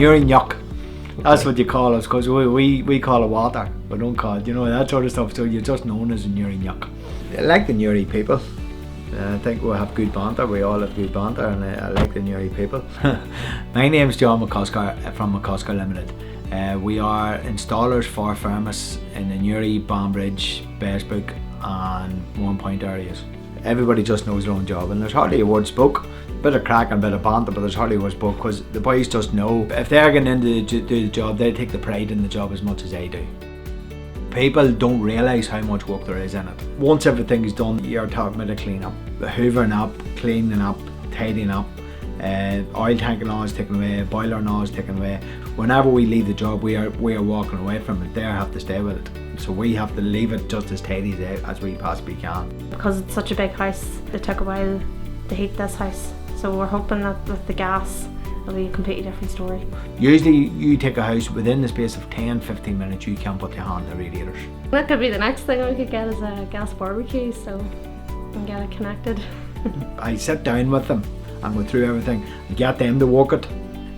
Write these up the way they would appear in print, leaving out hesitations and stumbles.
Newry yuck. That's what you call us, because we call it water. We don't call it, that sort of stuff. So you're just known as a Newry yuck. I like the Newry people. I think we have good banter. We all have good banter, and I like the Newry people. My name's John McCusker from McCusker Limited. We are installers for firmus in the Newry, Banbridge, Bestbrook and Warrenpoint areas. Everybody just knows their own job, and there's hardly a word spoke. Bit of crack and bit of banter, but there's hardly a word spoke, because the boys just know if they're getting into do the job, they take the pride in the job as much as I do. People don't realise how much work there is in it. Once everything's done, you're talking about a clean up. The hoovering up, cleaning up, tidying up, oil tank and all is taken away, boiler and all is taken away. Whenever we leave the job, we are walking away from it. They have to stay with it. So we have to leave it just as tidy as we possibly can. Because it's such a big house, it took a while to heat this house. So we're hoping that with the gas, it'll be a completely different story. Usually you take a house, within the space of 10-15 minutes you can put your hand in the radiators. That could be the next thing we could get, is a gas barbecue, so we can get it connected. I sit down with them and go through everything and get them to work it.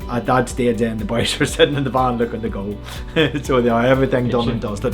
At that stage then the boys are sitting in the van looking to go. So they are everything done and dusted.